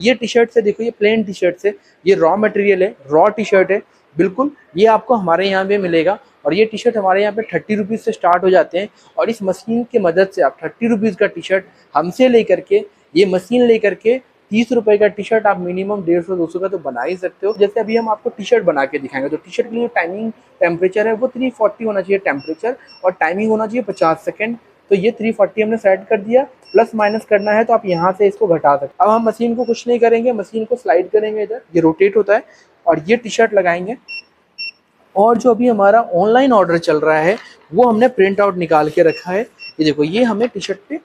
ये T shirt है, देखो ये प्लेन टी शर्ट है, ये रॉ मटेरियल है, रॉ टी शर्ट है बिल्कुल। ये आपको हमारे यहाँ पे मिलेगा और ये टी शर्ट हमारे यहाँ पे 30 रुपीज़ से स्टार्ट हो जाते हैं। और इस मशीन की मदद से आप 30 रुपीज़ का टी शर्ट हमसे लेकर के, ये मशीन लेकर के 30 रुपए का टी शर्ट आप मिनिमम 150-200 का तो बना ही सकते हो। जैसे अभी हम आपको टी शर्ट बना के दिखाएंगे, तो टी शर्ट के लिए टाइमिंग टेम्परेचर है वो 340 होना चाहिए टेम्परेचर, और टाइमिंग होना चाहिए 50 सेकेंड। तो ये 340 हमने सेट कर दिया, प्लस माइनस करना है तो आप यहाँ से इसको घटा सकते हैं। अब हम मशीन को कुछ नहीं करेंगे, मशीन को स्लाइड करेंगे, इधर ये रोटेट होता है और ये टी शर्ट लगाएंगे। और जो अभी हमारा ऑनलाइन ऑर्डर चल रहा है वो हमने प्रिंट आउट निकाल के रखा है। ये देखो, ये हमें टी शर्ट पे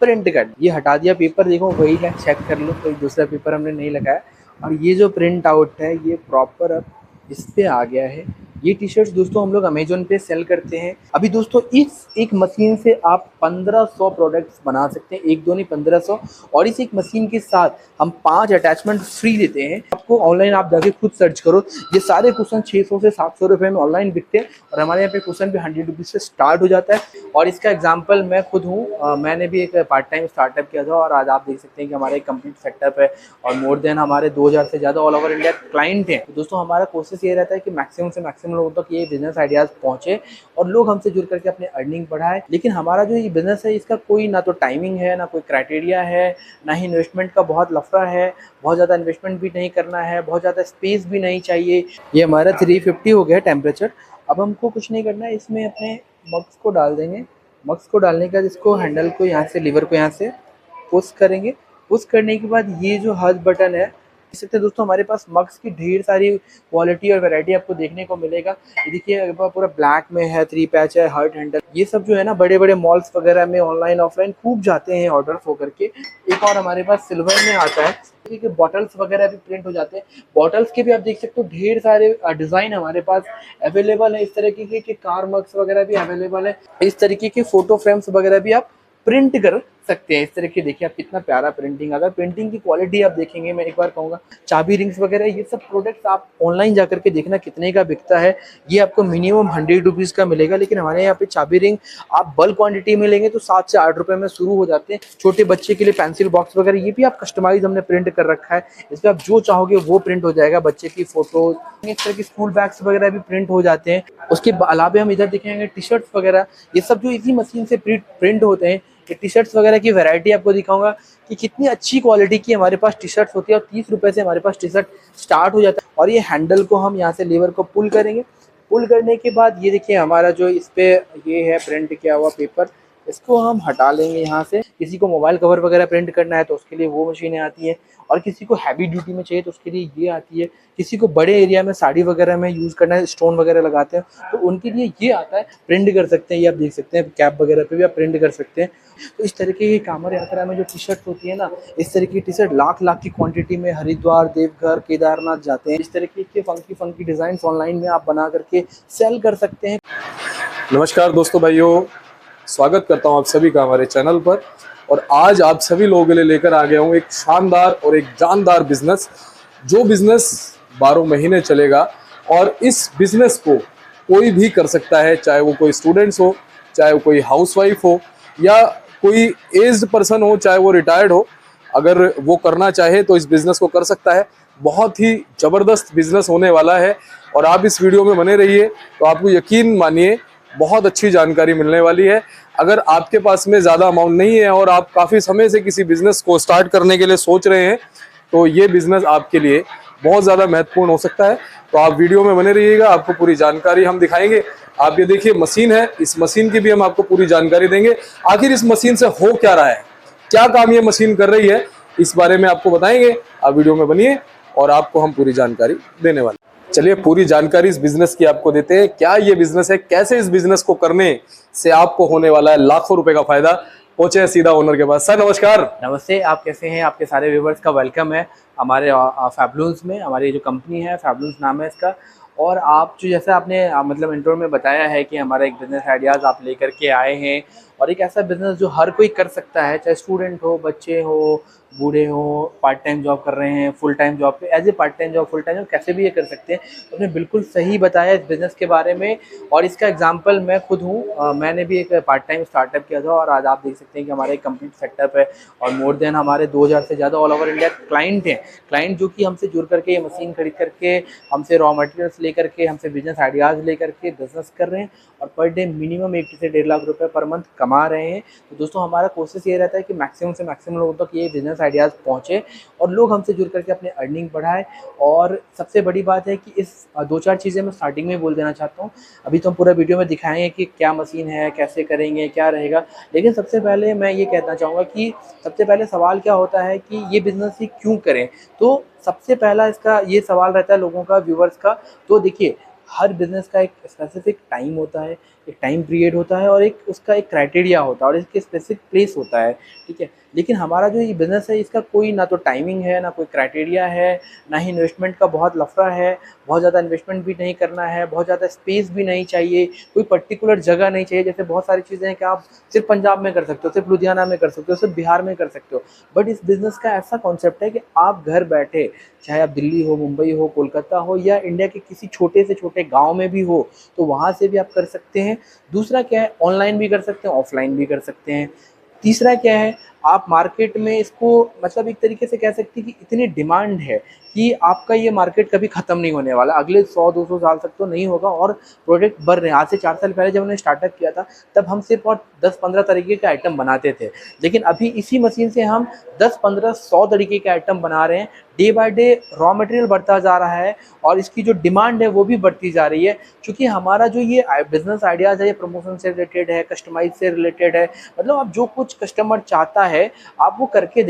प्रिंट कर, ये हटा दिया पेपर, देखो वही है, चेक कर लो, कोई दूसरा पेपर हमने नहीं लगाया। और ये जो प्रिंट आउट है ये प्रॉपर अब इस पे आ गया है। ये टी शर्ट्स दोस्तों हम लोग अमेजोन पे सेल करते हैं। अभी दोस्तों इस एक मशीन से आप 1500 प्रोडक्ट्स बना सकते हैं, एक दो नहीं 1500। और इस एक मशीन के साथ हम 5 अटैचमेंट फ्री देते हैं आपको। ऑनलाइन आप जाके खुद सर्च करो, ये सारे कुशन 600 से 700 रुपये में ऑनलाइन बिकते हैं और हमारे यहाँ पे कुशन भी 100 रुपीज़ से स्टार्ट हो जाता है। और इसका एग्जाम्पल मैं खुद हूँ, मैंने भी एक पार्ट टाइम स्टार्टअप किया था और आज आप देख सकते हैं कि हमारा एक कंप्लीट सेटअप है और मोर देन हमारे 2000 से ज़्यादा ऑल ओवर इंडिया क्लाइंट हैं। तो दोस्तों हमारा कोशिश ये रहता है कि मैक्सिमम से मैक्सिमम लोगों तक ये बिजनेस आइडियाज़ पहुँचे और लोग हमसे जुड़ करके अपने अर्निंग बढ़ाएं। लेकिन हमारा जो ये बिजनेस है इसका कोई ना तो टाइमिंग है, ना कोई क्राइटेरिया है, ना ही इन्वेस्टमेंट का बहुत लफड़ा है। बहुत ज़्यादा इन्वेस्टमेंट भी नहीं करना है, बहुत ज़्यादा स्पेस भी नहीं चाहिए। ये हमारा 350 हो गया टेम्परेचर। अब हमको कुछ नहीं करना है, इसमें अपने मग्स को डाल देंगे। मग्स को डालने के बाद इसको हैंडल को यहाँ से, लीवर को यहाँ से पुश करेंगे। पुश करने के बाद ये जो हज बटन है, देख सकते हैं दोस्तों हमारे पास मग्स की ढेर सारी क्वालिटी और वैरायटी आपको देखने को मिलेगा। ये देखिए पूरा ब्लैक में है, 3 पैच है, हर्ट हैंडल, ये सब जो है ना बड़े बड़े मॉल्स वगैरह में ऑनलाइन ऑफलाइन खूब जाते हैं ऑर्डर्स होकर के। एक और हमारे पास सिल्वर में आता है, देखिए बॉटल्स वगैरह भी प्रिंट हो जाते हैं। बॉटल्स के भी आप देख सकते हो ढेर सारे डिज़ाइन हमारे पास अवेलेबल है। इस तरीके के कार मग्स वगैरह भी अवेलेबल है। इस तरीके के फोटो फ्रेम्स वगैरह भी आप प्रिंट कर सकते हैं। इस तरह के देखिए आप कितना प्यारा प्रिंटिंग, अगर प्रिंटिंग की क्वालिटी आप देखेंगे, मैं एक बार कहूँगा चाबी रिंग्स वगैरह ये सब प्रोडक्ट्स आप ऑनलाइन जाकर के देखना कितने का बिकता है। ये आपको मिनिमम 100 रुपीज़ का मिलेगा, लेकिन हमारे यहाँ पे चाबी रिंग आप बल्क क्वांटिटी में लेंगे तो 7 से 8 रुपये में शुरू हो जाते हैं। छोटे बच्चे के लिए पेंसिल बॉक्स वगैरह ये भी आप कस्टमाइज हमने प्रिंट कर रखा है, इस पर आप जो चाहोगे वो प्रिंट हो जाएगा। बच्चे की फोटो, इस तरह की स्कूल बैग्स वगैरह भी प्रिंट हो जाते हैं। उसके अलावा हम इधर देखेंगे टी शर्ट्स वगैरह, ये सब जो इसी मशीन से प्रिंट होते हैं। ये टी शर्ट्स वगैरह की वैरायटी आपको दिखाऊंगा कि कितनी अच्छी क्वालिटी की हमारे पास टी शर्ट्स होती है और 30 रुपए से हमारे पास टी शर्ट स्टार्ट हो जाता है। और ये हैंडल को हम यहाँ से लीवर को पुल करेंगे। पुल करने के बाद ये देखिए हमारा जो इस पे ये है प्रिंट किया हुआ पेपर, इसको हम हटा लेंगे यहाँ से। किसी को मोबाइल कवर वगैरह प्रिंट करना है तो उसके लिए वो मशीनें आती है, और किसी को हैवी ड्यूटी में चाहिए तो उसके लिए ये आती है। किसी को बड़े एरिया में साड़ी वगैरह में यूज़ करना है, स्टोन वगैरह लगाते हैं तो उनके लिए ये आता है, प्रिंट कर सकते हैं। ये आप देख सकते हैं कैप वगैरह पे भी आप प्रिंट कर सकते हैं। तो इस तरीके की कांवड़ यात्रा में जो टी शर्ट होती है ना, इस तरीके की टी शर्ट लाख लाख की क्वांटिटी में हरिद्वार, देवघर, केदारनाथ जाते हैं। इस तरीके के फंकी डिज़ाइन ऑनलाइन में आप बना करके सेल कर सकते हैं। नमस्कार दोस्तों भाइयों, स्वागत करता हूं आप सभी का हमारे चैनल पर। और आज आप सभी लोगों के लिए लेकर आ गया हूं एक शानदार और एक जानदार बिजनेस, जो बिजनेस 12 महीने चलेगा। और इस बिजनेस को कोई भी कर सकता है, चाहे वो कोई स्टूडेंट्स हो, चाहे वो कोई हाउसवाइफ हो, या कोई एज्ड पर्सन हो, चाहे वो रिटायर्ड हो। अगर वो करना चाहे तो इस बिजनेस को कर सकता है। बहुत ही ज़बरदस्त बिजनेस होने वाला है और आप इस वीडियो में बने रहिए तो आपको यकीन मानिए बहुत अच्छी जानकारी मिलने वाली है। अगर आपके पास में ज़्यादा अमाउंट नहीं है और आप काफ़ी समय से किसी बिज़नेस को स्टार्ट करने के लिए सोच रहे हैं तो ये बिज़नेस आपके लिए बहुत ज़्यादा महत्वपूर्ण हो सकता है। तो आप वीडियो में बने रहिएगा, आपको पूरी जानकारी हम दिखाएंगे। आप ये देखिए मशीन है, इस मशीन की भी हम आपको पूरी जानकारी देंगे। आखिर इस मशीन से हो क्या रहा है, क्या काम ये मशीन कर रही है, इस बारे में आपको बताएंगे। आप वीडियो में बनिए और आपको हम पूरी जानकारी देने वाले। चलिए पूरी जानकारी इस बिजनेस की आपको देते हैं। क्या ये बिजनेस है, कैसे इस बिजनेस को करने से आपको होने वाला है लाखों रुपए का फायदा। पहुंचे सीधा ओनर के पास। सर नमस्कार। नमस्ते, आप कैसे हैं? आपके सारे व्यूवर्स का वेलकम है। हमारे फैबलून्स में। हमारी जो कंपनी है फैबलून्स नाम है इसका। और आप जो जैसे आपने मतलब इंट्रो में बताया है कि हमारा एक बिज़नेस आइडियाज़ आप लेकर के आए हैं, और एक ऐसा बिज़नेस जो हर कोई कर सकता है, चाहे स्टूडेंट हो, बच्चे हो, बूढ़े हो, पार्ट टाइम जॉब कर रहे हैं, फुल टाइम जॉब पे, as a part time job, full time job, कैसे भी ये कर सकते हैं। तो आपने बिल्कुल सही बताया इस बिज़नेस के बारे में, और इसका एग्जांपल मैं खुद हूँ। मैंने भी एक पार्ट टाइम स्टार्टअप किया था, और आज आप देख सकते हैं कि हमारा एक कंप्लीट सेटअप है, और मोर देन हमारे 2000 से ज़्यादा ऑल ओवर इंडिया क्लाइंट हैं। क्लाइंट जो कि हमसे जुड़ करके ये मशीन खरीद करके, हमसे रॉ मटेरियल्स लेकर के, हमसे बिजनेस आइडियाज़ लेकर के बिजनेस कर रहे हैं, और पर डे मिनिमम 1 से 1.5 लाख रुपए पर मंथ कमा रहे हैं। तो दोस्तों हमारा कोशिश ये रहता है कि मैक्सिमम से मैक्सिमम लोगों तक ये बिजनेस आइडियाज़ पहुँचे, और लोग हमसे जुड़ करके अपने अर्निंग बढ़ाएं। और सबसे बड़ी बात है कि इस 2-4 चीज़ें मैं स्टार्टिंग में बोल देना चाहता हूँ। अभी तो हम पूरा वीडियो में दिखाएंगे कि क्या मशीन है, कैसे करेंगे, क्या रहेगा, लेकिन सबसे पहले मैं ये कहना चाहूँगा कि सबसे पहले सवाल क्या होता है कि ये बिज़नेस ही क्यों करें। तो सबसे पहला इसका ये सवाल रहता है लोगों का, व्यूवर्स का। तो देखिए, हर बिज़नेस का एक स्पेसिफिक टाइम होता है, एक टाइम पीरियड होता है, और एक उसका एक क्राइटेरिया होता है, और इसके स्पेसिफिक प्लेस होता है, ठीक है। लेकिन हमारा जो ये बिज़नेस है, इसका कोई ना तो टाइमिंग है, ना कोई क्राइटेरिया है, ना ही इन्वेस्टमेंट का बहुत लफड़ा है। बहुत ज़्यादा इन्वेस्टमेंट भी नहीं करना है, बहुत ज़्यादा स्पेस भी नहीं चाहिए, कोई पर्टिकुलर जगह नहीं चाहिए। जैसे बहुत सारी चीज़ें हैं कि आप सिर्फ पंजाब में कर सकते हो, सिर्फ लुधियाना में कर सकते हो, सिर्फ बिहार में कर सकते हो। बट इस बिज़नेस का ऐसा कॉन्सेप्ट है कि आप घर बैठे, चाहे आप दिल्ली हो, मुंबई हो, कोलकाता हो, या इंडिया के किसी छोटे से छोटे गाँव में भी हो, तो वहाँ से भी आप कर सकते हैं। दूसरा क्या है, ऑनलाइन भी कर सकते हैं, ऑफलाइन भी कर सकते हैं। तीसरा क्या है, आप मार्केट में इसको मतलब एक तरीके से कह सकते हैं कि इतनी डिमांड है कि आपका ये मार्केट कभी ख़त्म नहीं होने वाला, अगले 100-200 साल तक तो नहीं होगा, और प्रोडक्ट बढ़ रहे हैं। आज से 4 साल पहले जब हमने स्टार्टअप किया था, तब हम सिर्फ और 10-15 तरीके के आइटम बनाते थे, लेकिन अभी इसी मशीन से हम 10-15-100 तरीके के आइटम बना रहे हैं। Day by day raw material बढ़ता जा रहा है, और इसकी जो डिमांड है वो भी बढ़ती जा रही है, क्योंकि हमारा जो ये बिज़नेस आइडियाज़ है, ये प्रमोशन से रिलेटेड है, कस्टमाइज़ से रिलेटेड है। मतलब आप जो कुछ कस्टमर चाहता है, आप वो करके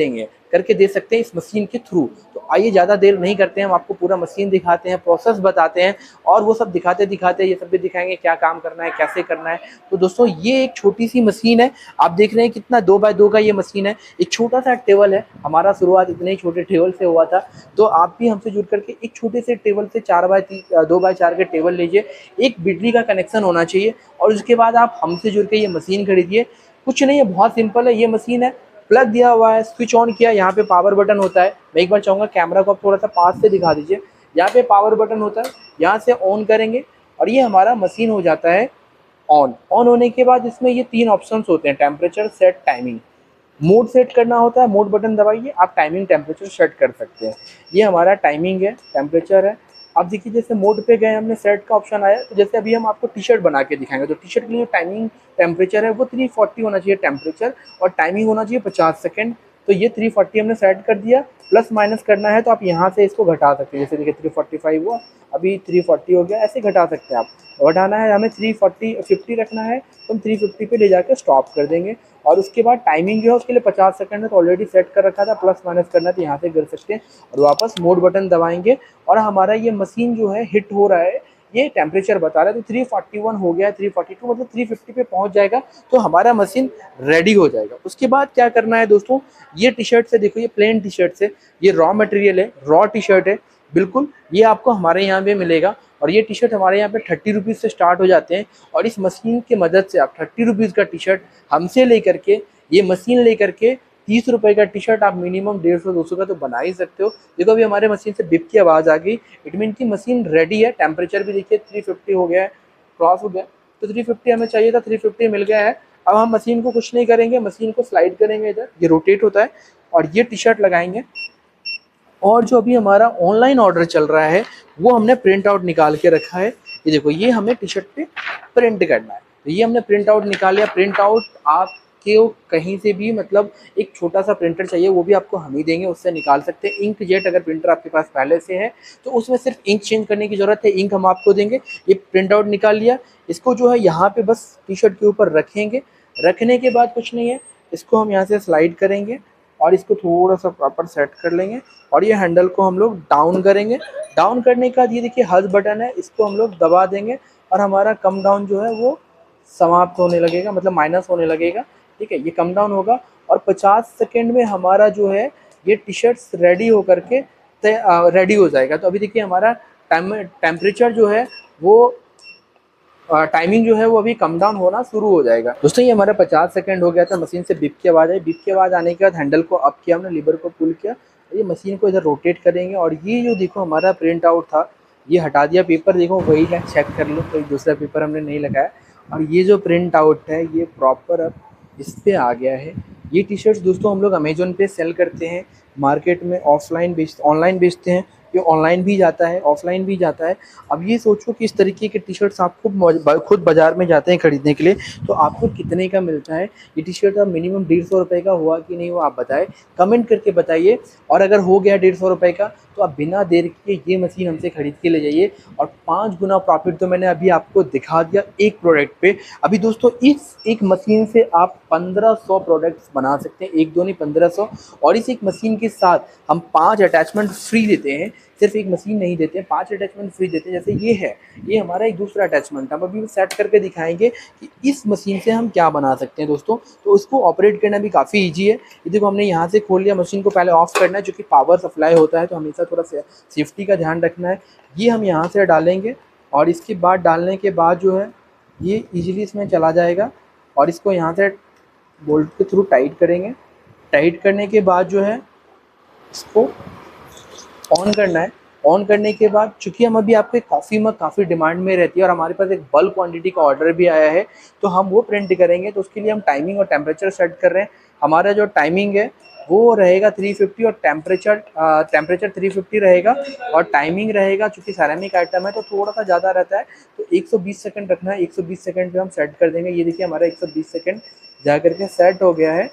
दे सकते हैं इस मशीन के थ्रू। तो आइए, ज़्यादा देर नहीं करते हैं, हम आपको पूरा मशीन दिखाते हैं, प्रोसेस बताते हैं, और वो सब दिखाते-दिखाते ये सब भी दिखाएँगे क्या काम करना है, कैसे करना है। तो दोस्तों, ये एक छोटी-सी मशीन है, आप देख रहे हैं कितना 2 बाय 2 का ये मशीन है। एक छोटा-सा टेबल है, हमारा शुरुआत इतने ही छोटे टेबल से हुआ था। तो आप भी हमसे जुड़ करके एक छोटे से टेबल से 2 बाय 4 के टेबल लीजिए। एक बिजली का कनेक्शन होना चाहिए, और उसके बाद आप हमसे जुड़ के ये मशीन खरीदिए। कुछ नहीं है, बहुत सिंपल है। ये मशीन है, प्लग दिया हुआ है, स्विच ऑन किया, यहाँ पे पावर बटन होता है। मैं एक बार चाहूँगा कैमरा को आप थोड़ा सा पास से दिखा दीजिए। यहाँ पे पावर बटन होता है, यहाँ से ऑन करेंगे, और ये हमारा मशीन हो जाता है ऑन। ऑन होने के बाद इसमें ये 3 ऑप्शंस होते हैं, temperature, set, timing. Mode set करना होता है, मोड बटन दबाइए, आप टाइमिंग टेम्परेचर सेट कर सकते हैं। ये हमारा टाइमिंग है, टेम्परेचर है। अब देखिए, जैसे मोड पे गए, हमने सेट का ऑप्शन आया, तो जैसे अभी हम आपको टी शर्ट बना के दिखाएंगे, तो टी शर्ट के लिए टाइमिंग टेम्परेचर है वो 340 होना चाहिए टेम्परेचर, और टाइमिंग होना चाहिए 50 सेकेंड। तो ये 340 हमने सेट कर दिया। प्लस माइनस करना है तो आप यहाँ से इसको घटा सकते हैं। जैसे देखिए 345 हुआ, अभी 340 हो गया, ऐसे घटा सकते हैं आप। घटाना है हमें 350 रखना है, तो हम 350 पे ले जाकर स्टॉप कर देंगे। और उसके बाद टाइमिंग जो है उसके लिए 50 सेकंड है, तो ऑलरेडी सेट कर रखा था। प्लस माइनस करना है तो यहाँ से कर सकते हैं, और वापस मोड बटन दबाएंगे, और हमारा ये मशीन जो है हिट हो रहा है, ये टेम्परेचर बता रहा है। तो 341 हो गया है, 342 मतलब 350 पे पहुंच जाएगा, तो हमारा मशीन रेडी हो जाएगा। उसके बाद क्या करना है दोस्तों, ये टी शर्ट से देखो, ये प्लेन टी शर्ट से, ये रॉ मटेरियल है, रॉ टी शर्ट है बिल्कुल। ये आपको हमारे यहाँ पे मिलेगा, और ये टी शर्ट हमारे यहाँ पे 30 रुपीज़ से स्टार्ट हो जाते हैं। और इस मशीन की मदद से आप 30 रुपीज़ का टी शर्ट हमसे लेकर के, ये मशीन लेकर के 30 रुपये का टी शर्ट आप मिनिमम 150-200 का तो बना ही सकते हो। देखो, अभी हमारे मशीन से बिप की आवाज़ आ गई, इट मीन की मशीन रेडी है। टेम्परेचर भी देखिए 350 हो गया है, क्रॉस हो गया, तो 350 हमें चाहिए था, 350 मिल गया है। अब हम मशीन को कुछ नहीं करेंगे, मशीन को स्लाइड करेंगे, इधर ये रोटेट होता है, और ये टी शर्ट लगाएंगे। और जो अभी हमारा ऑनलाइन ऑर्डर चल रहा है, वो हमने प्रिंट आउट निकाल के रखा है। ये देखो, ये हमें टी शर्ट पे प्रिंट करना है, तो ये हमने प्रिंट आउट निकाल लिया। प्रिंट आउट आप के कहीं से भी, मतलब एक छोटा सा प्रिंटर चाहिए, वो भी आपको हम ही देंगे, उससे निकाल सकते हैं। इंक जेट अगर प्रिंटर आपके पास पहले से है तो उसमें सिर्फ इंक चेंज करने की ज़रूरत है, इंक हम आपको देंगे। ये प्रिंट आउट निकाल लिया, इसको जो है यहाँ पे बस टी शर्ट के ऊपर रखेंगे। रखने के बाद कुछ नहीं है, इसको हम यहाँ से स्लाइड करेंगे, और इसको थोड़ा सा प्रॉपर सेट कर लेंगे, और ये हैंडल को हम लोग डाउन करेंगे। डाउन करने के बाद ये देखिए हज बटन है, इसको हम लोग दबा देंगे, और हमारा कम डाउन जो है वो समाप्त होने लगेगा, मतलब माइनस होने लगेगा। ठीक है, ये कम डाउन होगा, और 50 सेकेंड में हमारा जो है ये टी शर्ट्स रेडी होकर के रेडी हो जाएगा। तो अभी देखिए हमारा टेम्परेचर जो है वो टाइमिंग जो है वो अभी कम डाउन होना शुरू हो जाएगा। दोस्तों ये हमारा 50 सेकंड हो गया था, मशीन से बिप की आवाज़ आई। बिप की आवाज़ आने के बाद हैंडल को अप किया हमने, लीवर को पुल किया, ये मशीन को इधर रोटेट करेंगे और ये जो देखो हमारा प्रिंट आउट था ये हटा दिया। पेपर देखो वही है, चेक कर लो, कोई दूसरा पेपर हमने नहीं लगाया। और ये जो प्रिंट आउट है ये प्रॉपर अब इस पर आ गया है। ये टी शर्ट्स दोस्तों हम लोग अमेजोन पे सेल करते हैं, मार्केट में ऑफलाइन ऑनलाइन बेचते हैं। ये ऑनलाइन भी जाता है, ऑफलाइन भी जाता है। अब ये सोचो कि इस तरीके के टी शर्ट्स आप खुद बाजार में जाते हैं खरीदने के लिए, तो आपको कितने का मिलता है ये टी शर्ट? अब मिनिमम 150 रुपये का हुआ कि नहीं, वो आप बताएं, कमेंट करके बताइए। और अगर हो गया 150 रुपये का तो आप बिना देर के ये मशीन हमसे खरीद के ले जाइए और 5 गुना प्रॉफिट तो मैंने अभी आपको दिखा दिया एक प्रोडक्ट पे। अभी दोस्तों इस एक मशीन से आप 1500 प्रोडक्ट्स बना सकते हैं, एक दो नहीं 1500। और इस एक मशीन के साथ हम 5 अटैचमेंट फ्री देते हैं, सिर्फ एक मशीन नहीं देते हैं, 5 अटैचमेंट फ्री देते हैं। जैसे ये है, ये हमारा एक दूसरा अटैचमेंट, हम अभी सेट करके दिखाएंगे कि इस मशीन से हम क्या बना सकते हैं दोस्तों। तो उसको ऑपरेट करना भी काफ़ी ईजी है। ये देखो हमने यहाँ से खोल लिया, मशीन को पहले ऑफ करना है, जो कि पावर सप्लाई होता है तो हमेशा थोड़ा सेफ्टी का ध्यान रखना है। ये हम यहाँ से डालेंगे और इसके बाद डालने के बाद जो है ये ईजिली इसमें चला जाएगा। और इसको यहाँ से बोल्ट के थ्रू टाइट करेंगे। टाइट करने के बाद जो है इसको ऑन करना है। ऑन करने के बाद चूंकि हम अभी आपके कॉफ़ी मग काफ़ी डिमांड में रहती है और हमारे पास एक बल्क क्वांटिटी का ऑर्डर भी आया है, तो हम वो प्रिंट करेंगे। तो उसके लिए हम टाइमिंग और टेम्परेचर सेट कर रहे हैं। हमारा जो टाइमिंग है वो रहेगा 350 और टेम्परेचर 350 रहेगा और टाइमिंग रहेगा, चूँकि सेरेमिक आइटम है तो थोड़ा सा ज़्यादा रहता है, तो 120 सेकंड रखना है। 120 सेकंड पे हम सेट कर देंगे। ये देखिए हमारा 120 सेकंड जा करके सेट हो गया है।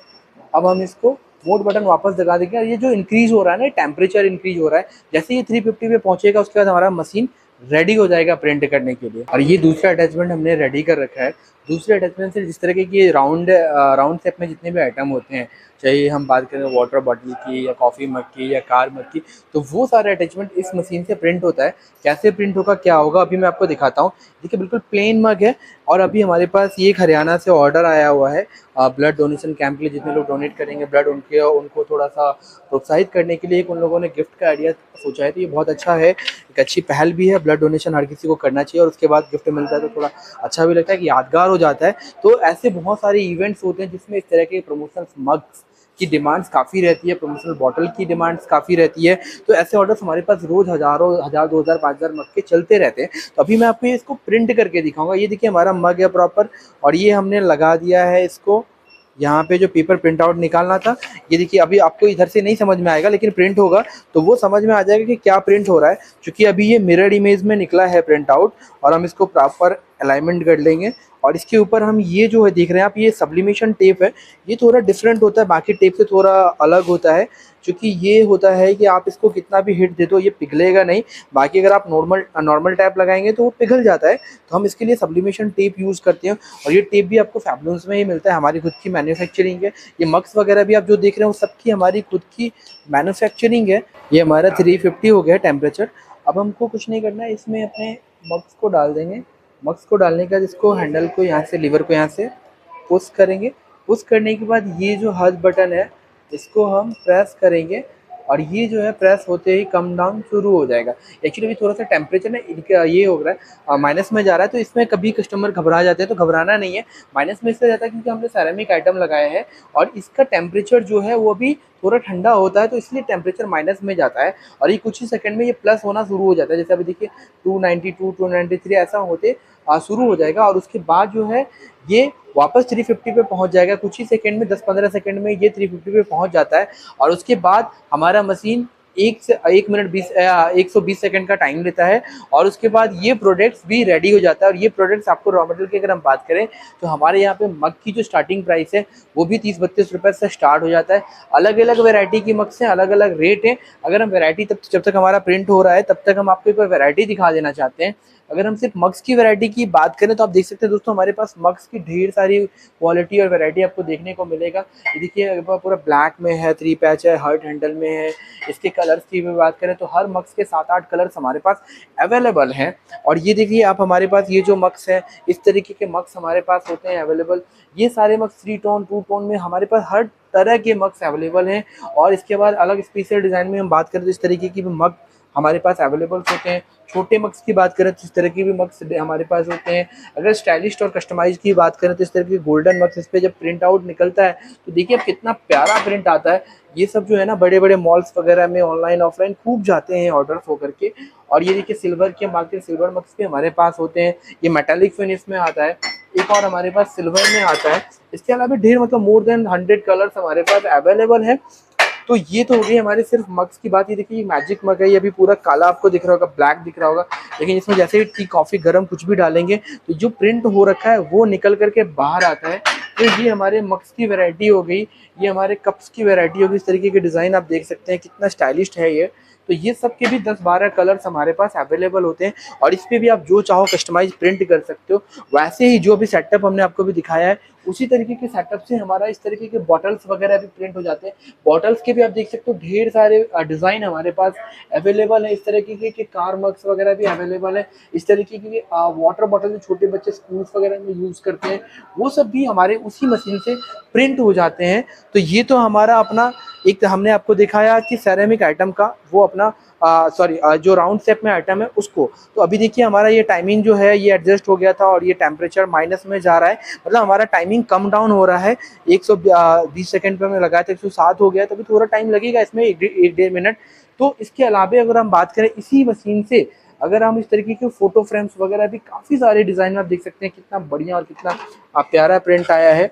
अब हम इसको मोड बटन वापस दबा देंगे और ये जो इंक्रीज़ हो रहा है ना, टेम्परेचर इंक्रीज़ हो रहा है, जैसे ये 350 पे पहुँचेगा उसके बाद हमारा मशीन रेडी हो जाएगा प्रिंट करने के लिए। और ये दूसरा अटैचमेंट हमने रेडी कर रखा है। दूसरे अटैचमेंट से जिस तरह के राउंड शेप में जितने भी आइटम होते हैं, चाहे हम बात करें वाटर बॉटल की या कॉफ़ी मग की या कार मग की, तो वो सारे अटैचमेंट इस मशीन से प्रिंट होता है। कैसे प्रिंट होगा, क्या होगा, अभी मैं आपको दिखाता हूँ। देखिए बिल्कुल प्लेन मग है और अभी हमारे पास ये एक हरियाणा से ऑर्डर आया हुआ है ब्लड डोनेशन कैंप के लिए। जितने लोग डोनेट करेंगे ब्लड, उनको थोड़ा सा प्रोत्साहित करने के लिए एक उन लोगों ने गिफ्ट का आइडिया सोचा है। तो ये बहुत अच्छा है, एक अच्छी पहल भी है। ब्लड डोनेशन हर किसी को करना चाहिए और उसके बाद गिफ्ट मिलता है तो थोड़ा अच्छा भी लगता है कि यादगार हो जाता है। तो ऐसे बहुत सारे इवेंट्स होते हैं जिसमें इस तरह के प्रमोशनल मग्स की डिमांड्स काफ़ी रहती है, प्रमोशनल बॉटल की डिमांड्स काफ़ी रहती है। तो ऐसे ऑर्डर्स हमारे पास रोज़ हज़ारों, 1000, 2000, 5000 मग के चलते रहते हैं। तो अभी मैं आपको ये इसको प्रिंट करके दिखाऊंगा। ये देखिए हमारा मग है प्रॉपर और ये हमने लगा दिया है इसको। यहाँ पे जो पेपर प्रिंट आउट निकालना था, ये देखिए अभी आपको इधर से नहीं समझ में आएगा, लेकिन प्रिंट होगा तो वो समझ में आ जाएगा कि क्या प्रिंट हो रहा है। क्योंकि अभी ये मिरर इमेज में निकला है प्रिंट आउट और हम इसको प्रॉपर अलाइनमेंट कर लेंगे। और इसके ऊपर हम ये जो है देख रहे हैं आप, ये सब्लिमेशन टेप है। ये थोड़ा डिफरेंट होता है, बाकी टेप से थोड़ा अलग होता है, क्योंकि ये होता है कि आप इसको कितना भी हिट दे दो ये पिघलेगा नहीं। बाकी अगर आप नॉर्मल टैप लगाएंगे तो वो पिघल जाता है। तो हम इसके लिए सब्लिमेशन टेप यूज़ करते हैं और ये टेप भी आपको फैबलॉन्स में ही मिलता है, हमारी खुद की मैन्युफैक्चरिंग है। ये मग्स वगैरह भी आप जो देख रहे हैं वो सबकी हमारी खुद की मैन्युफैक्चरिंग है। ये हमारा 350 हो गया टेम्परेचर। अब हमको कुछ नहीं करना है, इसमें अपने मग्स को डाल देंगे। मग्स को डालने के बाद इसको हैंडल को यहाँ से, लीवर को यहाँ से पुश करेंगे। पुश करने के बाद ये जो हज बटन है इसको हम प्रेस करेंगे और ये जो है प्रेस होते ही कम डाउन शुरू हो जाएगा। एक्चुअली अभी थोड़ा सा टेम्परेचर ना इनका ये हो रहा है, माइनस में जा रहा है, तो इसमें कभी कस्टमर घबरा जाते हैं, तो घबराना नहीं है। माइनस में इसलिए जाता है क्योंकि हमने सेरेमिक आइटम लगाया है और इसका टेम्परेचर जो है वो भी थोड़ा ठंडा होता है, तो इसलिए टेम्परेचर माइनस में जाता है और ये कुछ ही सेकंड में ये प्लस होना शुरू हो जाता है। जैसे अभी देखिए 292, 293 ऐसा होते शुरू हो जाएगा और उसके बाद जो है ये वापस 350 पे पहुंच जाएगा। कुछ ही सेकंड में, 10-15 सेकंड में ये 350 पे पहुंच जाता है और उसके बाद हमारा मशीन 120 सेकंड का टाइम लेता है और उसके बाद ये प्रोडक्ट्स भी रेडी हो जाता है। और ये प्रोडक्ट्स आपको रॉ मटेरियल की अगर हम बात करें तो हमारे यहाँ पे मग की जो स्टार्टिंग प्राइस है वो भी 30-32 रुपये से स्टार्ट हो जाता है। अलग अलग वैरायटी की मग्स हैं, अलग अलग रेट हैं। अगर हम वैरायटी जब तक हमारा प्रिंट हो रहा है तब तक हम आपको एक वैरायटी दिखा देना चाहते हैं। अगर हम सिर्फ मग्स की वैरायटी की बात करें तो आप देख सकते हैं दोस्तों हमारे पास मग्स की ढेर सारी क्वालिटी और वैरायटी आपको देखने को मिलेगा। ये देखिए पूरा ब्लैक में है, 3 पैच है, हर्ट हैंडल में है। इसके कलर्स की भी बात करें तो हर मग्स के 7-8 कलर्स हमारे पास अवेलेबल हैं। और ये देखिए आप हमारे पास ये जो मग्स हैं, इस तरीके के मग्स हमारे पास होते हैं अवेलेबल। ये सारे मग्स 3 टोन 2 टोन में हमारे पास हर तरह के मग्स अवेलेबल हैं। और इसके बाद अलग स्पेशल डिज़ाइन में हम बात करें तो इस तरीके की भी मग हमारे पास अवेलेबल होते हैं। छोटे मग्स की बात करें तो इस तरह की भी मग्स हमारे पास होते हैं। अगर स्टाइलिश और कस्टमाइज की बात करें तो इस तरह के गोल्डन मग्स, इस पे जब प्रिंट आउट निकलता है तो देखिए अब कितना प्यारा प्रिंट आता है। ये सब जो है ना बड़े बड़े मॉल्स वगैरह में ऑनलाइन ऑफलाइन खूब जाते हैं ऑर्डर होकर के। और ये देखिए सिल्वर के मार्केट सिल्वर मग्स भी हमारे पास होते हैं। ये मेटालिक फिनिश में आता है। एक और हमारे पास सिल्वर में आता है। इसके अलावा ढेर मतलब मोर देन 100 कलर्स हमारे पास अवेलेबल है। तो ये तो हो गई हमारे सिर्फ मग्स की बात। ये देखिए ये मैजिक मग है, ये अभी पूरा काला आपको दिख रहा होगा, ब्लैक दिख रहा होगा, लेकिन इसमें जैसे ही टी कॉफ़ी गर्म कुछ भी डालेंगे तो जो प्रिंट हो रखा है वो निकल करके बाहर आता है। तो ये हमारे मग्स की वैरायटी हो गई, ये हमारे कप्स की वैरायटी होगी। इस तरीके के डिज़ाइन आप देख सकते हैं कितना स्टाइलिश है ये। तो ये सब के भी 10-12 कलर्स हमारे पास अवेलेबल होते हैं और इस पे भी आप जो चाहो कस्टमाइज प्रिंट कर सकते हो। वैसे ही जो भी सेटअप हमने आपको भी दिखाया है उसी तरीके के सेटअप से हमारा इस तरीके के बॉटल्स वगैरह भी प्रिंट हो जाते हैं। बॉटल्स के भी आप देख सकते हो ढेर सारे डिज़ाइन हमारे पास अवेलेबल है। इस तरीके के कार मग्स वगैरह भी अवेलेबल है। इस तरीके की वाटर बॉटल जो छोटे बच्चे स्कूल्स वगैरह में यूज़ करते हैं वो सब भी हमारे उसी मशीन से प्रिंट हो जाते हैं। तो ये तो हमारा अपना एक हमने आपको दिखाया कि सेरेमिक आइटम का वो अपना जो राउंड शेप में आइटम है उसको। तो अभी देखिए हमारा ये टाइमिंग जो है ये एडजस्ट हो गया था और ये टेम्परेचर माइनस में जा रहा है, मतलब हमारा टाइमिंग कम डाउन हो रहा है। 120 सेकंड पे हमने लगाया था, 107 हो गया, तभी थोड़ा टाइम लगेगा इसमें, एक 1.5 मिनट। तो इसके अलावा अगर हम बात करें इसी मशीन से अगर हम इस तरीके के फोटो फ्रेम्स वगैरह भी काफ़ी सारे डिज़ाइन में आप देख सकते हैं कितना बढ़िया और कितना प्यारा प्रिंट आया है।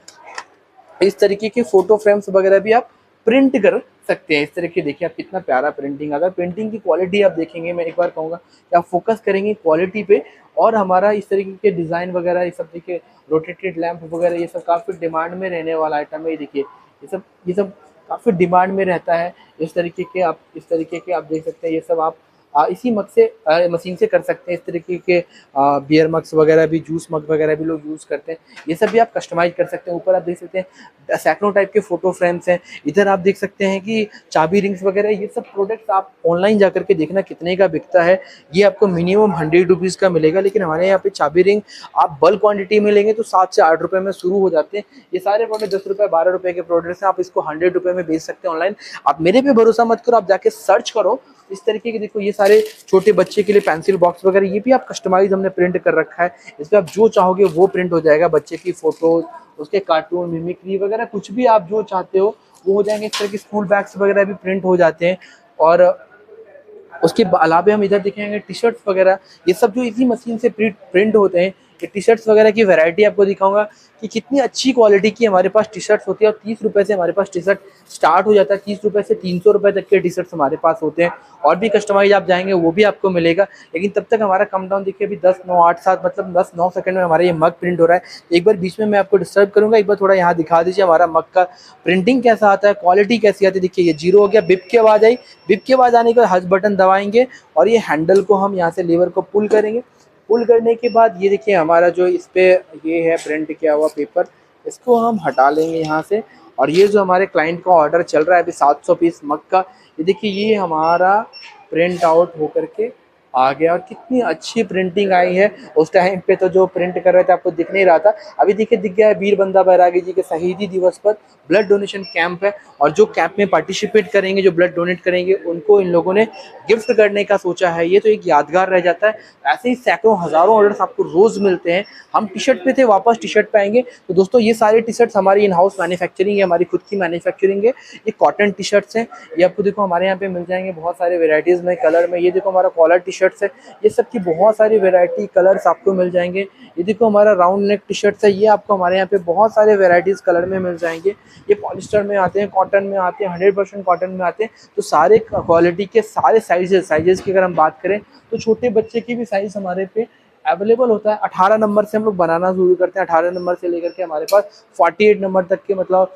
इस तरीके के फोटो फ्रेम्स वगैरह भी आप प्रिंट कर सकते हैं। इस तरह के देखिए आप कितना प्यारा प्रिंटिंग। अगर प्रिंटिंग की क्वालिटी आप देखेंगे, मैं एक बार कहूँगा कि आप फोकस करेंगे क्वालिटी पे। और हमारा इस तरीके के डिज़ाइन वगैरह ये सब देखिए, रोटेटेड लैंप वगैरह ये सब काफ़ी डिमांड में रहने वाला आइटम है। ये देखिए ये सब काफ़ी डिमांड में रहता है। इस तरीके के आप देख सकते हैं। ये सब आप इसी मग से मशीन से कर सकते हैं। इस तरीके के बियर मग्स वगैरह भी, जूस मग वगैरह भी लोग यूज़ करते हैं। ये सब भी आप कस्टमाइज़ कर सकते हैं। ऊपर आप देख सकते हैं सैकड़ों टाइप के फ़ोटो फ्रेम्स हैं। इधर आप देख सकते हैं कि चाबी रिंग्स वगैरह, ये सब प्रोडक्ट्स आप ऑनलाइन जाकर के देखना कितने का बिकता है। ये आपको मिनिमम 100 रुपीज़ का मिलेगा, लेकिन हमारे यहाँ पे चाबी रिंग आप बल्क क्वांटिटी में लेंगे तो 7 से 8 रुपये में शुरू हो जाते हैं। ये सारे प्रोडक्ट 10 रुपये 12 रुपये के प्रोडक्ट्स हैं। आप इसको 100 रुपये में बेच सकते हैं ऑनलाइन। आप मेरे पे भरोसा मत करो, आप जाके सर्च करो। इस तरीके के देखो ये सारे छोटे बच्चे के लिए पेंसिल बॉक्स वगैरह ये भी आप कस्टमाइज हमने प्रिंट कर रखा है। इस पर आप जो चाहोगे वो प्रिंट हो जाएगा। बच्चे की फोटोज, उसके कार्टून, मिमिक्री वगैरह कुछ भी आप जो चाहते हो वो हो जाएंगे। इस तरह के स्कूल बैग्स वगैरह भी प्रिंट हो जाते हैं। और उसके अलावा हम इधर देखेंगे टी शर्ट्स वगैरह, ये सब जो इसी मशीन से प्रिंट होते हैं। ये टी शर्ट्स वगैरह की वैरायटी आपको दिखाऊंगा कि कितनी अच्छी क्वालिटी की हमारे पास टी शर्ट्स होती है। और 30 रुपये से हमारे पास टी शर्ट स्टार्ट हो जाता है। 30 रुपये से 300 रुपये तक के टी शर्ट्स हमारे पास होते हैं। और भी कस्टमाइज आप जाएंगे वो भी आपको मिलेगा, लेकिन तब तक हमारा कम डाउन देखिए अभी 10, 9, 8, 7 मतलब 10, 9 सेकंड में हमारा ये मग प्रिंट हो रहा है। एक बार बीच में मैं आपको डिस्टर्ब करूंगा, एक बार थोड़ा यहाँ दिखा दीजिए हमारा मग का प्रिंटिंग कैसा आता है, क्वालिटी कैसी आती है। देखिए ये 0 हो गया, बिप की आवाज़ आई। बिप की आवाज़ आने के बाद हज बटन दबाएंगे और ये हैंडल को हम यहाँ से लीवर को पुल करेंगे। पुल करने के बाद ये देखिए हमारा जो इस पे ये है प्रिंट किया हुआ पेपर, इसको हम हटा लेंगे यहाँ से। और ये जो हमारे क्लाइंट का ऑर्डर चल रहा है अभी 700 पीस मग का, ये देखिए ये हमारा प्रिंट आउट होकर के आ गया। और कितनी अच्छी प्रिंटिंग आई है। उस टाइम पे तो जो प्रिंट कर रहे थे आपको दिख नहीं रहा था, अभी देखिए दिख गया है। वीर बंदा बैरागी जी के शहीदी दिवस पर ब्लड डोनेशन कैंप है और जो कैंप में पार्टिसिपेट करेंगे, जो ब्लड डोनेट करेंगे, उनको इन लोगों ने गिफ्ट करने का सोचा है। ये तो एक यादगार रह जाता है। ऐसे ही सैकड़ों हज़ारों ऑर्डर्स आपको रोज़ मिलते हैं। हम टी शर्ट पे थे, वापस टी शर्ट पे आएंगे। तो दोस्तों ये सारे टी शर्ट्स हमारी इन हाउस मैन्युफैक्चरिंग है, हमारी खुद की मैन्युफैक्चरिंग है। ये कॉटन टी शर्ट्स हैं। ये आपको देखो हमारे यहाँ पे मिल जाएंगे बहुत सारे वेराइटीज़ में, कलर में। ये देखो हमारा कॉलर टी शर्ट्स है, ये सब की बहुत सारी वेराइटी कलर्स आपको मिल जाएंगे। ये देखो हमारा राउंड नेक टी शर्ट्स है, ये आपको हमारे यहाँ पे बहुत सारे वेराइटीज़ कलर में मिल जाएंगे। ये पॉलिस्टर में आते हैं, कॉटन में आते हैं, 100% कॉटन में आते हैं। तो सारे क्वालिटी के सारे साइजेस की अगर हम बात करें तो छोटे बच्चे की भी साइज़ हमारे पे अवेलेबल होता है। 18 नंबर से हम लोग बनाना शुरू करते हैं। 18 नंबर से लेकर के हमारे पास 48 नंबर तक के, मतलब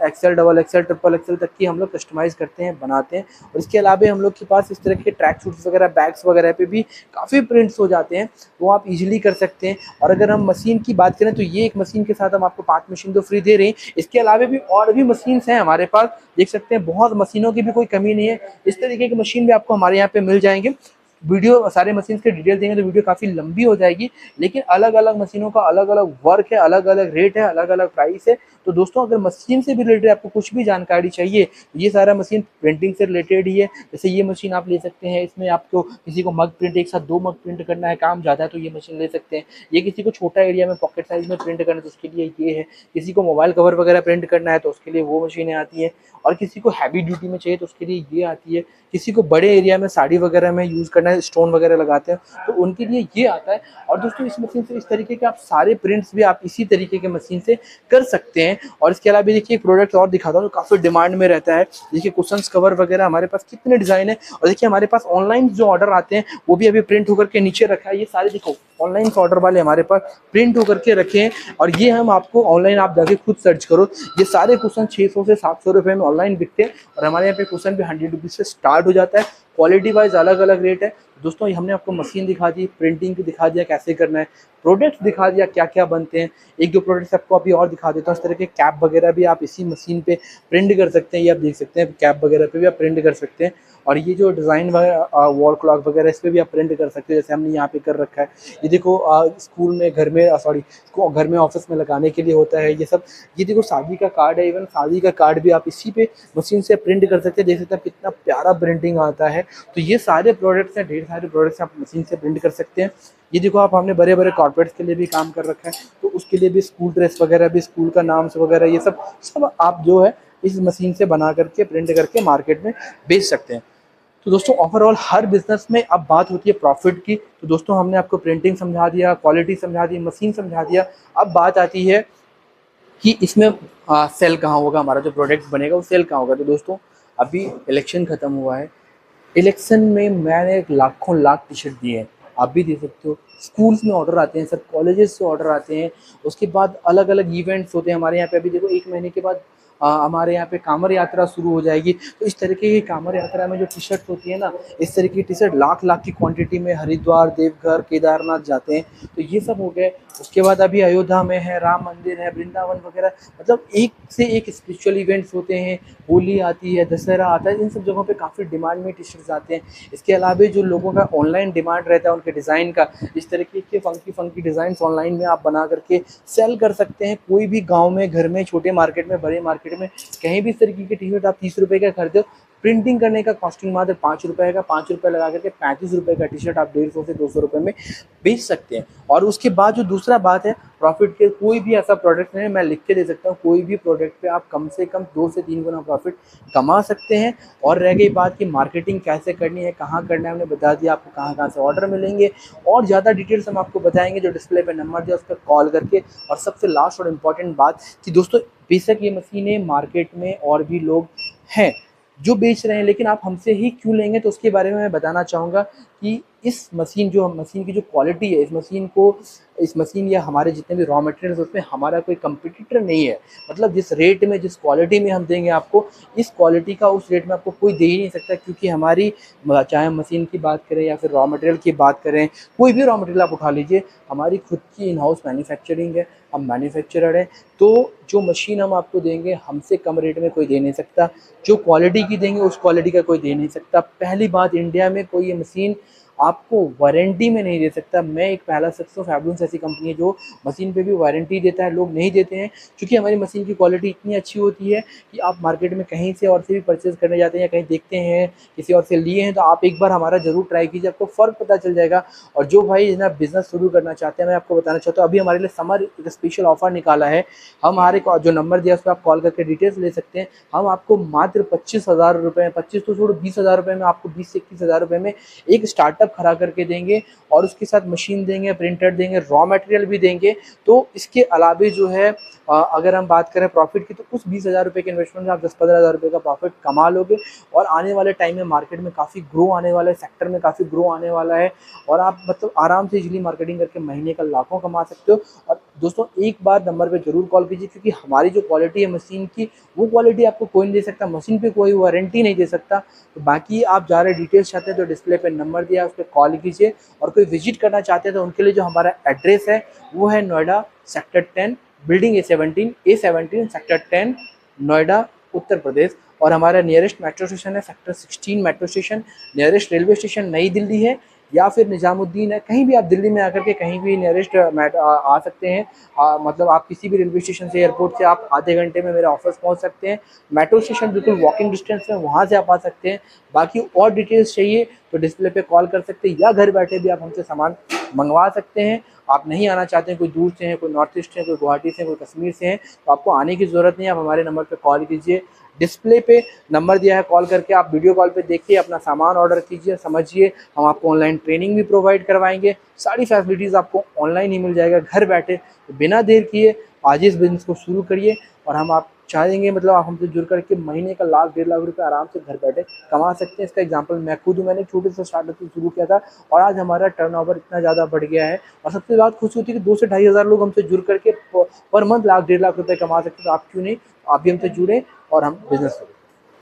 excel, double excel, triple excel तक की हम लोग कस्टमाइज़ करते हैं, बनाते हैं। और इसके अलावा हम लोग के पास इस तरह के ट्रैक सूट्स वगैरह, बैग्स वगैरह पे भी काफ़ी प्रिंट्स हो जाते हैं, वो आप इजीली कर सकते हैं। और अगर हम मशीन की बात करें तो ये एक मशीन के साथ हम आपको 5 मशीन तो फ्री दे रहे हैं। इसके अलावा भी और भी मशीन्स हैं हमारे पास, देख सकते हैं। बहुत मशीनों की भी कोई कमी नहीं है। इस तरीके की मशीन भी आपको हमारे यहाँ पे मिल जाएंगे। वीडियो सारे मशीन के डिटेल देंगे तो वीडियो काफ़ी लंबी हो जाएगी, लेकिन अलग अलग मशीनों का अलग अलग वर्क है, अलग अलग रेट है, अलग अलग प्राइस है। तो दोस्तों अगर मशीन से भी रिलेटेड आपको कुछ भी जानकारी चाहिए, तो ये सारा मशीन प्रिंटिंग से रिलेटेड ही है। जैसे ये मशीन आप ले सकते हैं, इसमें आपको किसी को मग प्रिंट एक साथ 2 मग प्रिंट करना है, काम ज़्यादा है तो ये मशीन ले सकते हैं। ये किसी को छोटा एरिया में पॉकेट साइज में प्रिंट करना है तो उसके लिए ये है। किसी को मोबाइल कवर वगैरह प्रिंट करना है तो उसके लिए वो मशीनें आती हैं, और किसी को हैवी ड्यूटी में चाहिए तो उसके लिए ये आती है। किसी को बड़े एरिया में साड़ी वगैरह में यूज़ करना है, स्टोन वगैरह लगाते हैं, तो उनके लिए ये आता है। और दोस्तों इस मशीन से इस तरीके के आप सारे प्रिंट्स भी आप इसी तरीके के मशीन से कर सकते हैं। और इसके अलावा देखिए एक प्रोडक्ट और दिखाता हूँ जो काफ़ी डिमांड में रहता है। देखिए कुशन्स कवर वगैरह हमारे पास कितने डिज़ाइन है, और देखिए हमारे पास ऑनलाइन जो ऑर्डर आते हैं वो भी अभी प्रिंट होकर के नीचे रखा है। ये सारे देखो ऑनलाइन ऑर्डर वाले हमारे पास प्रिंट होकर के रखे हैं, और ये हम आपको ऑनलाइन आप जाके खुद सर्च करो, ये सारे कुशन 600 से 700 रुपये में ऑनलाइन बिकते हैं, और हमारे यहाँ पे कुशन भी 100 रुपीज़ से स्टार्ट हो जाता है। क्वालिटी वाइज अलग अलग रेट है। दोस्तों ये हमने आपको मशीन दिखा दी, प्रिंटिंग की दिखा दिया कैसे करना है, प्रोडक्ट्स दिखा दिया क्या क्या बनते हैं। एक दो प्रोडक्ट्स आपको अभी और दिखा देता हूँ। इस तरह के कैप वगैरह भी आप इसी मशीन पे प्रिंट कर सकते हैं, ये आप देख सकते हैं कैप वगैरह पे भी आप प्रिंट कर सकते हैं। और ये जो डिज़ाइन वॉल क्लॉक वगैरह इस पर भी आप प्रिंट कर सकते हैं, जैसे हमने यहाँ पे कर रखा है। ये देखो स्कूल में, घर में, सॉरी घर में, ऑफिस में लगाने के लिए होता है ये सब। ये देखो शादी का कार्ड है, इवन शादी का कार्ड भी आप इसी पे मशीन से प्रिंट कर सकते हैं। देख सकते हैं कितना प्यारा प्रिंटिंग आता है। तो ये सारे प्रोडक्ट्स हैं, ढेर सारे प्रोडक्ट्स आप मशीन से प्रिंट कर सकते हैं। ये देखो आप, हमने बड़े बड़े कॉर्पोरेट्स के लिए भी काम कर रखा है, तो उसके लिए भी स्कूल ड्रेस वगैरह भी, स्कूल का नाम्स वगैरह ये सब आप जो है इस मशीन से बना करके प्रिंट करके मार्केट में बेच सकते हैं। तो दोस्तों ओवरऑल हर बिजनेस में अब बात होती है प्रॉफिट की। तो दोस्तों हमने आपको प्रिंटिंग समझा दिया, क्वालिटी समझा दी, मशीन समझा दिया। अब बात आती है कि इसमें सेल कहाँ होगा, हमारा जो प्रोडक्ट बनेगा वो सेल कहाँ होगा। तो दोस्तों अभी इलेक्शन ख़त्म हुआ है, इलेक्शन में मैंने लाखों लाख टी शर्ट दिए हैं, आप भी दे सकते हो। स्कूल्स में ऑर्डर आते हैं, सब कॉलेजेस से ऑर्डर आते हैं। उसके बाद अलग अलग इवेंट्स होते हैं हमारे यहाँ पे। अभी देखो 1 महीने के बाद हमारे यहाँ पे कांवड़ यात्रा शुरू हो जाएगी। तो इस तरीके की कांवड़ यात्रा में जो टी शर्ट होती है ना, इस तरीके की टी शर्ट लाख लाख की क्वांटिटी में हरिद्वार, देवघर, केदारनाथ जाते हैं। तो ये सब हो गए। उसके बाद अभी अयोध्या में है, राम मंदिर है, वृंदावन वगैरह, मतलब एक से एक स्पिरिचुअल इवेंट्स होते हैं। होली आती है, दशहरा आता है, इन सब जगहों पे काफ़ी डिमांड में टी शर्ट्स आते हैं। इसके अलावा जो लोगों का ऑनलाइन डिमांड रहता है उनके डिज़ाइन का, इस तरीके के फंकी फंकी डिज़ाइन ऑनलाइन में आप बना करके सेल कर सकते हैं। कोई भी गांव में, घर में, छोटे मार्केट में, बड़े मार्केट में, कहीं भी इस तरीके की टी शर्ट आप 30 रुपये का खरीदो, प्रिंटिंग करने का कॉस्टिंग मात्र 5 रुपये का, 5 रुपये लगा करके 35 रुपये का टी शर्ट आप 150 से 200 रुपये में बेच सकते हैं। और उसके बाद जो दूसरा बात है प्रॉफिट के, कोई भी ऐसा प्रोडक्ट नहीं है, मैं लिख के दे सकता हूँ, कोई भी प्रोडक्ट पे आप कम से कम 2 से 3 गुना प्रॉफिट कमा सकते हैं। और रह गई बात कि मार्केटिंग कैसे करनी है, कहाँ करना है, हमने बता दिया आपको कहाँ कहाँ से ऑर्डर मिलेंगे। और ज़्यादा डिटेल्स हम आपको बताएंगे, जो डिस्प्ले पे नंबर दिया उस पर कॉल करके। और सबसे लास्ट और इम्पॉर्टेंट बात कि दोस्तों बेशक ये मशीनें मार्केट में और भी लोग हैं जो बेच रहे हैं, लेकिन आप हमसे ही क्यों लेंगे, तो उसके बारे में मैं बताना चाहूँगा कि इस मशीन की जो क्वालिटी है, इस मशीन या हमारे जितने भी रॉ मटेरियल्स उसमें हमारा कोई कंपटीटर नहीं है। मतलब जिस रेट में, जिस क्वालिटी में हम देंगे आपको, इस क्वालिटी का उस रेट में आपको कोई दे ही नहीं सकता। क्योंकि हमारी, चाहे हम मशीन की बात करें या फिर रॉ मटेरियल की बात करें, कोई भी रॉ मटेरियल आप उठा लीजिए, हमारी खुद की इन हाउस मैन्युफैक्चरिंग है, हम मैन्युफैक्चरर हैं। तो जो मशीन हम आपको देंगे हमसे कम रेट में कोई दे नहीं सकता, जो क्वालिटी की देंगे उस क्वालिटी का कोई दे नहीं सकता। पहली बात, इंडिया में कोई ये मशीन आपको वारंटी में नहीं दे सकता। मैं एक पहला शख्स हूँ, फैब्लून्स ऐसी कंपनी है जो मशीन पे भी वारंटी देता है, लोग नहीं देते हैं। क्योंकि हमारी मशीन की क्वालिटी इतनी अच्छी होती है कि आप मार्केट में कहीं से और से भी परचेज़ करने जाते हैं या कहीं देखते हैं किसी और से लिए हैं, तो आप एक बार हमारा ज़रूर ट्राई कीजिए, आपको फ़र्क पता चल जाएगा। और जो भाई ना बिज़नेस शुरू करना चाहते हैं, मैं आपको बताना चाहता हूँ, अभी हमारे लिए समर एक स्पेशल ऑफर निकाला है। हम हमारे जो नंबर दिया उस पर आप कॉल करके डिटेल्स ले सकते हैं। हम आपको मात्र 25,000 रुपये, 25 तो छोड़ो, 20,000 रुपये में आपको 20 से 21,000 रुपये में एक स्टार्टअप खड़ा करके देंगे, और उसके साथ मशीन देंगे, प्रिंटर देंगे, रॉ मटेरियल भी देंगे। तो इसके अलावा जो है अगर हम बात करें प्रॉफिट की, तो उस 20,000 रुपये के इन्वेस्टमेंट में आप 10-15,000 रुपये का प्रॉफिट कमा लोगे। और आने वाले टाइम में मार्केट में काफ़ी ग्रो आने वाला है, सेक्टर में काफ़ी ग्रो आने वाला है, और आप मतलब आराम से इजीली मार्केटिंग करके महीने का लाखों कमा सकते हो। और दोस्तों एक बार नंबर पे ज़रूर कॉल कीजिए, क्योंकि हमारी जो क्वालिटी है मशीन की, वो क्वालिटी आपको कोई नहीं दे सकता, मशीन पे कोई वारंटी नहीं दे सकता। तो बाकी आप ज़्यादा डिटेल्स चाहते हैं तो डिस्प्ले पे नंबर दिया है उस पर कॉल कीजिए। और कोई विजिट करना चाहते हैं तो उनके लिए जो हमारा एड्रेस है वो है Noida sector 10, building A17 sector 10, Noida, Uttar Pradesh. और हमारा नियरेस्ट मेट्रो स्टेशन है sector 16 metro station. Nearest railway station New Delhi है या फिर निजामुद्दीन है। कहीं भी आप दिल्ली में आकर के कहीं भी नियरेस्ट आ सकते हैं। मतलब आप किसी भी रेलवे स्टेशन से, एयरपोर्ट से आप आधे घंटे में मेरे ऑफिस पहुंच सकते हैं। मेट्रो स्टेशन बिल्कुल वॉकिंग डिस्टेंस में, वहाँ से आप आ सकते हैं। बाकी और डिटेल्स चाहिए तो डिस्प्ले पे कॉल कर सकते हैं या घर बैठे भी आप हमसे सामान मंगवा सकते हैं। आप नहीं आना चाहते हैं, कोई दूर से हैं, कोई नॉर्थ ईस्ट से हैं, कोई गुवाहाटी से हैं, कोई कश्मीर से हैं, तो आपको आने की ज़रूरत नहीं है। आप हमारे नंबर पे कॉल कीजिए, डिस्प्ले पे नंबर दिया है, कॉल करके आप वीडियो कॉल पे देखिए, अपना सामान ऑर्डर कीजिए, समझिए। हम आपको ऑनलाइन ट्रेनिंग भी प्रोवाइड करवाएंगे। सारी फैसिलिटीज़ आपको ऑनलाइन ही मिल जाएगा घर बैठे। तो बिना देर किए आज इस बिज़नेस को शुरू करिए और हम आप चाहेंगे मतलब आप हमसे जुड़ करके महीने का 1 लाख 1.5 लाख रुपए आराम से घर बैठे कमा सकते हैं। इसका एग्जांपल मैं खुद हूँ। मैंने छोटे से स्टार्टअप से शुरू किया था और आज हमारा टर्नओवर इतना ज़्यादा बढ़ गया है। और सबसे ज़्यादा खुशी होती है कि 2 से 2,500 लोग हमसे जुड़ करके पर मंथ 1 लाख 1.5 लाख रुपए कमा सकते हैं। तो आप क्यों नहीं, आप भी हमसे जुड़ें और हम बिजनेस करें।